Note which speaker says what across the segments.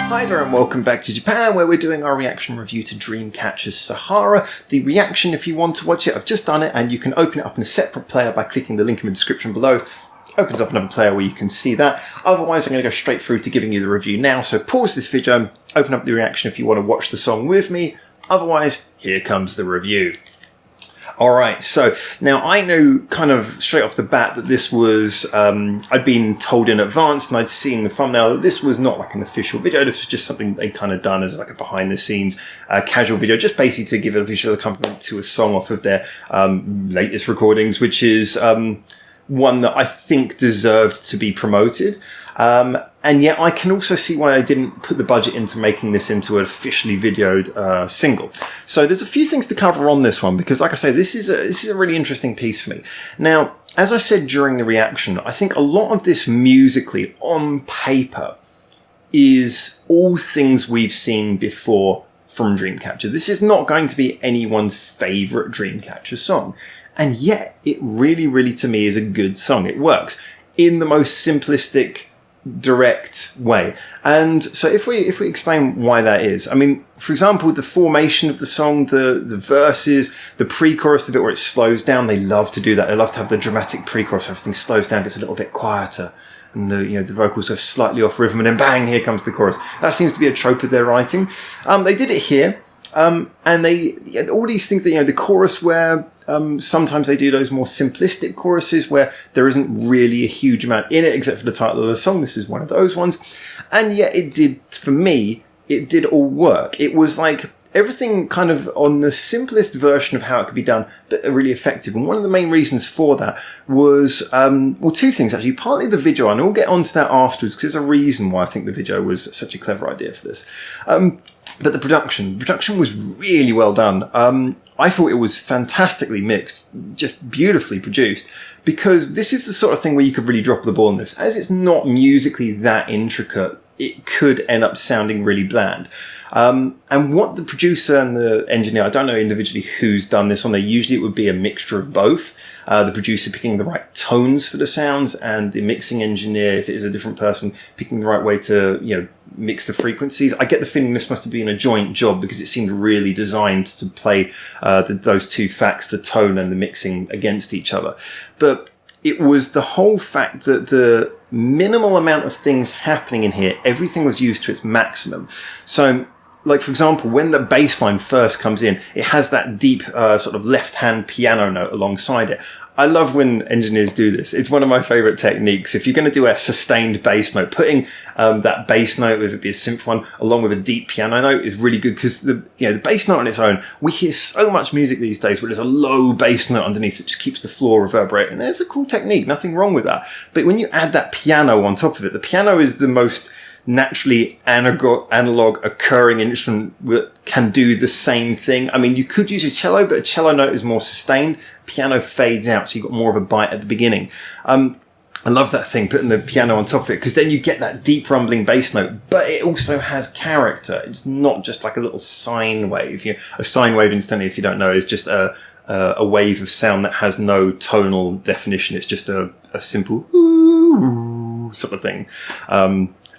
Speaker 1: Hi there and welcome back to Japan, where we're doing our reaction review to DREAMCATCHER Sahara. The reaction, if you want to watch it, I've just done it, and you can open it up in a separate player by clicking the link in the description below. Opens up another player where you can see that. Otherwise, I'm going to go straight through to giving you the review now, so pause this video, open up the reaction if you want to watch the song with me. Otherwise, here comes the review. Alright, so now I know kind of straight off the bat that this was, I'd been told in advance and I'd seen the thumbnail that this was not like an official video. This was just something they'd kind of done as like a behind the scenes casual video, just basically to give a visual accompaniment to a song off of their latest recordings, which is one that I think deserved to be promoted. And yet I can also see why I didn't put the budget into making this into an officially videoed single. So there's a few things to cover on this one, because like I say, this is a really interesting piece for me. Now, as I said during the reaction, I think a lot of this musically on paper is all things we've seen before from DreamCatcher. This is not going to be anyone's favourite DreamCatcher song. And yet it really, really to me is a good song. It works in the most simplistic, direct way. And so if we explain why that is, I mean, for example, the formation of the song, the verses, the pre-chorus, the bit where it slows down, they love to do that. They love to have the dramatic pre-chorus where everything slows down, gets a little bit quieter, and the vocals go slightly off rhythm, and then bang, here comes the chorus. That seems to be a trope of their writing. They did it here. And all these things that, the chorus where sometimes they do those more simplistic choruses where there isn't really a huge amount in it except for the title of the song. This is one of those ones. And yet it did, for me, it did all work. It was like everything kind of on the simplest version of how it could be done, but really effective. And one of the main reasons for that was, well, two things actually. Partly the video, and we'll get onto that afterwards because there's a reason why I think the video was such a clever idea for this. But the production was really well done. I thought it was fantastically mixed, just beautifully produced, because this is the sort of thing where you could really drop the ball on this. As it's not musically that intricate, it could end up sounding really bland. And what the producer and the engineer, I don't know individually who's done this on there, usually it would be a mixture of both. The producer picking the right tones for the sounds, and the mixing engineer, if it is a different person, picking the right way to, mix the frequencies. I get the feeling this must have been a joint job because it seemed really designed to play those two facts, the tone and the mixing, against each other. But it was the whole fact that the minimal amount of things happening in here, everything was used to its maximum. So, like, for example, when the bass line first comes in, it has that deep sort of left-hand piano note alongside it. I love when engineers do this. It's one of my favourite techniques. If you're going to do a sustained bass note, putting that bass note, whether it be a synth one, along with a deep piano note is really good, because the bass note on its own, we hear so much music these days where there's a low bass note underneath that just keeps the floor reverberating. There's a cool technique, nothing wrong with that. But when you add that piano on top of it, the piano is the most naturally analog occurring instrument that can do the same thing. I mean, you could use a cello, but a cello note is more sustained. Piano fades out, so you've got more of a bite at the beginning. I love that thing, putting the piano on top of it, because then you get that deep rumbling bass note, but it also has character. It's not just like a little sine wave. A sine wave, instantly, if you don't know, is just a wave of sound that has no tonal definition. It's just a simple ooh sort of thing.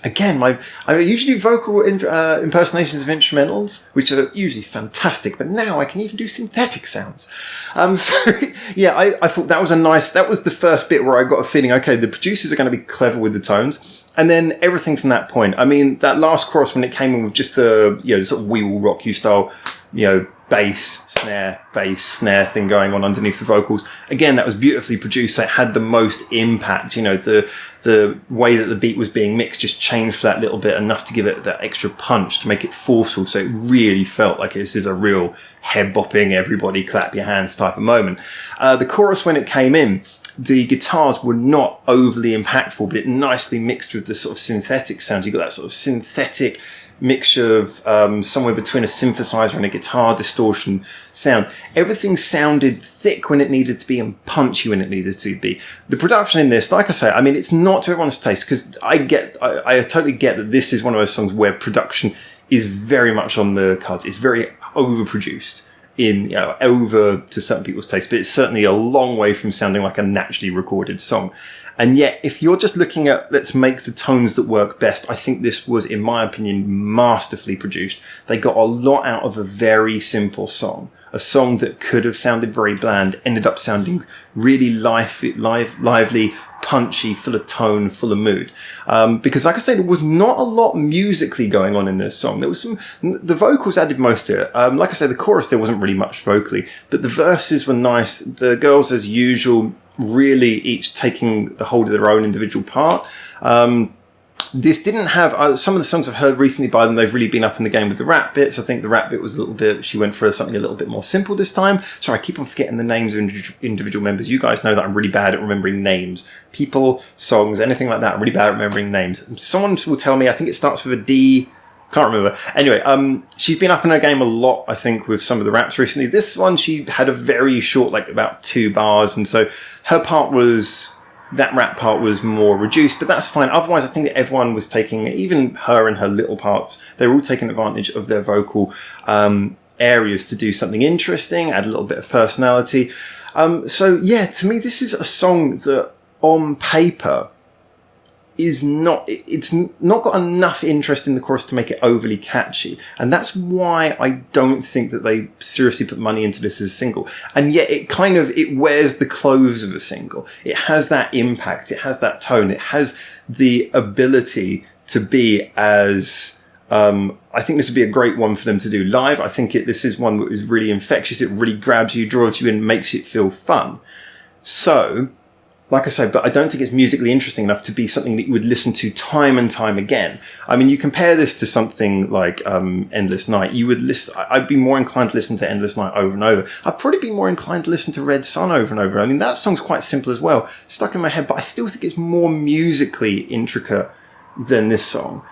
Speaker 1: Again, I usually do vocal impersonations of instrumentals, which are usually fantastic, but now I can even do synthetic sounds. So, yeah, I thought that was that was the first bit where I got a feeling, okay, the producers are going to be clever with the tones, and then everything from that point. I mean, that last chorus when it came in with just the, sort of We Will Rock You style, bass, snare thing going on underneath the vocals. Again, that was beautifully produced. So it had the most impact. The way that the beat was being mixed just changed for that little bit, enough to give it that extra punch to make it forceful. So it really felt like this is a real head bopping, everybody clap your hands type of moment. The chorus, when it came in, the guitars were not overly impactful, but it nicely mixed with the sort of synthetic sound. You got that sort of synthetic mixture of somewhere between a synthesizer and a guitar distortion sound. Everything sounded thick when it needed to be and punchy when it needed to be. The production in this, like I say, I mean, it's not to everyone's taste, because I totally get that this is one of those songs where production is very much on the cards. It's very overproduced. over to certain people's taste, but it's certainly a long way from sounding like a naturally recorded song. And yet, if you're just looking at, let's make the tones that work best, I think this was, in my opinion, masterfully produced. They got a lot out of a very simple song. A song that could have sounded very bland, ended up sounding really lively, punchy, full of tone, full of mood. Because like I said, there was not a lot musically going on in this song. There was the vocals added most to it. Like I said, the chorus, there wasn't really much vocally, but the verses were nice. The girls, as usual, really each taking the hold of their own individual part. This didn't have some of the songs I've heard recently by them. They've really been up in the game with the rap bits. I think the rap bit was a little bit, she went for something a little bit more simple this time. Sorry, I keep on forgetting the names of individual members. You guys know that I'm really bad at remembering names, people, songs, anything like that. I'm really bad at remembering names. Someone will tell me, I think it starts with a D. Can't remember. Anyway, she's been up in her game a lot, I think, with some of the raps recently. This one, she had a very short, like about 2 bars. And so her part was, that rap part was more reduced, but that's fine. Otherwise, I think that everyone was taking, even her and her little parts, they were all taking advantage of their vocal areas to do something interesting, add a little bit of personality. So yeah, to me, this is a song that on paper is not, it's not got enough interest in the chorus to make it overly catchy. And that's why I don't think that they seriously put money into this as a single. And yet it wears the clothes of a single. It has that impact. It has that tone. It has the ability to be as, I think this would be a great one for them to do live. I think this is one that is really infectious. It really grabs you, draws you in, makes it feel fun. So, like I said, but I don't think it's musically interesting enough to be something that you would listen to time and time again. I mean, you compare this to something like Endless Night. I'd be more inclined to listen to Endless Night over and over. I'd probably be more inclined to listen to Red Sun over and over. I mean, that song's quite simple as well, stuck in my head, but I still think it's more musically intricate than this song.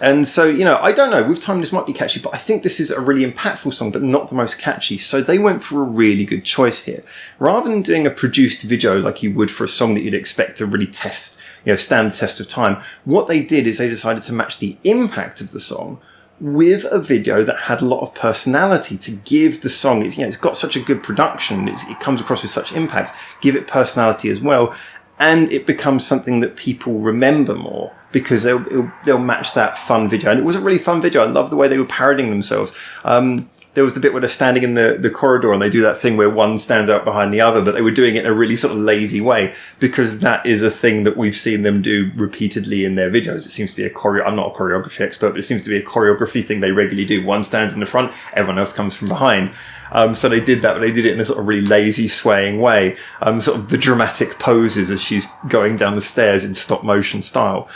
Speaker 1: And so, I don't know, with time this might be catchy, but I think this is a really impactful song, but not the most catchy. So they went for a really good choice here. Rather than doing a produced video like you would for a song that you'd expect to really test, stand the test of time, what they did is they decided to match the impact of the song with a video that had a lot of personality to give the song, it's got such a good production, it comes across with such impact, give it personality as well, and it becomes something that people remember more, because they'll match that fun video. And it was a really fun video. I love the way they were parodying themselves. There was the bit where they're standing in the corridor and they do that thing where one stands out behind the other, but they were doing it in a really sort of lazy way, because that is a thing that we've seen them do repeatedly in their videos. It seems to be I'm not a choreography expert, but it seems to be a choreography thing they regularly do. One stands in the front, everyone else comes from behind. So they did that, but they did it in a sort of really lazy, swaying way. Sort of the dramatic poses as she's going down the stairs in stop motion style.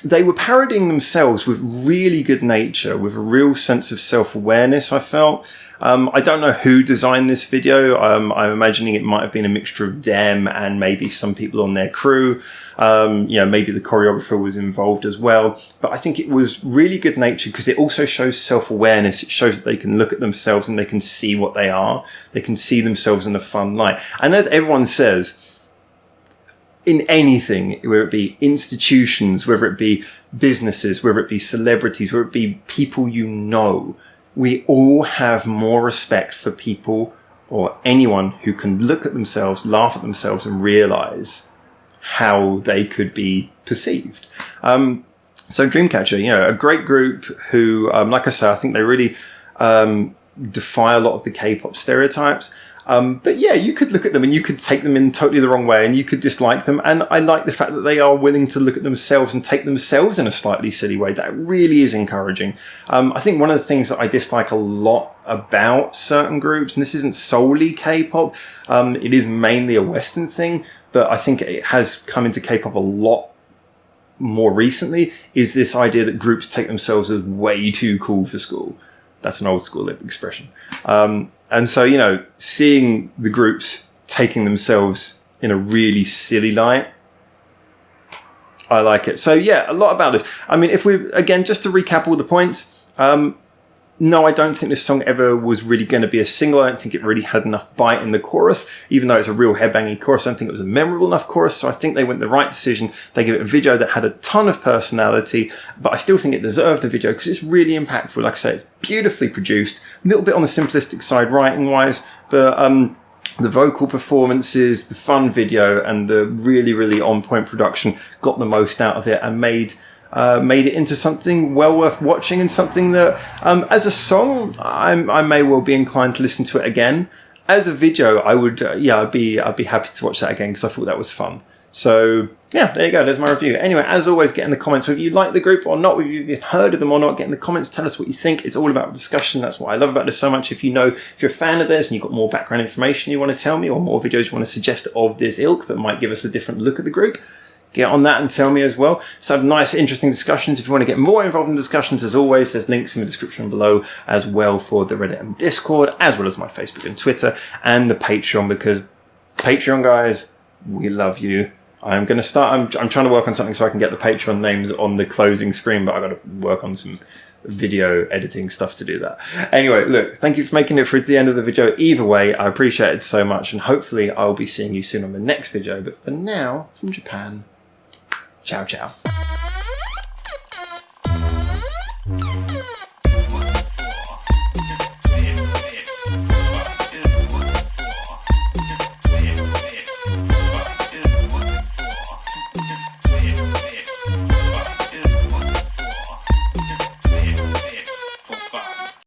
Speaker 1: They were parodying themselves with really good nature, with a real sense of self-awareness, I felt. I don't know who designed this video. I'm imagining it might have been a mixture of them and maybe some people on their crew. Maybe the choreographer was involved as well. But I think it was really good nature because it also shows self-awareness. It shows that they can look at themselves and they can see what they are. They can see themselves in a fun light. And as everyone says, in anything, whether it be institutions, whether it be businesses, whether it be celebrities, whether it be people we all have more respect for people or anyone who can look at themselves, laugh at themselves and realize how they could be perceived. So Dreamcatcher, a great group who, like I say, I think they really defy a lot of the K-pop stereotypes. But yeah, you could look at them and you could take them in totally the wrong way and you could dislike them. And I like the fact that they are willing to look at themselves and take themselves in a slightly silly way. That really is encouraging. I think one of the things that I dislike a lot about certain groups, and this isn't solely K-pop, it is mainly a Western thing, but I think it has come into K-pop a lot more recently, is this idea that groups take themselves as way too cool for school. That's an old school expression. And so, seeing the groups taking themselves in a really silly light, I like it. So yeah, a lot about this. I mean, if we, again, just to recap all the points, No, I don't think this song ever was really going to be a single. I don't think it really had enough bite in the chorus, even though it's a real headbanging chorus. I don't think it was a memorable enough chorus, so I think they went the right decision. They gave it a video that had a ton of personality, but I still think it deserved a video because it's really impactful. Like I say, it's beautifully produced, a little bit on the simplistic side writing-wise, but the vocal performances, the fun video, and the really, really on-point production got the most out of it and made it into something well worth watching, and something that, as a song, I may well be inclined to listen to it again. As a video, I would, I'd be happy to watch that again because I thought that was fun. So yeah, there you go. There's my review. Anyway, as always, get in the comments whether you like the group or not, whether you've heard of them or not. Get in the comments, tell us what you think. It's all about discussion. That's what I love about this so much. If you're a fan of theirs and you've got more background information you want to tell me, or more videos you want to suggest of this ilk that might give us a different look at the group, get on that and tell me as well. Let's have nice, interesting discussions. If you want to get more involved in discussions, as always, there's links in the description below as well for the Reddit and Discord, as well as my Facebook and Twitter, and the Patreon, because Patreon guys, we love you. I'm going to start, I'm trying to work on something so I can get the Patreon names on the closing screen, but I've got to work on some video editing stuff to do that. Anyway, look, thank you for making it through to the end of the video. Either way, I appreciate it so much, and hopefully I'll be seeing you soon on the next video. But for now, from Japan, ciao, ciao.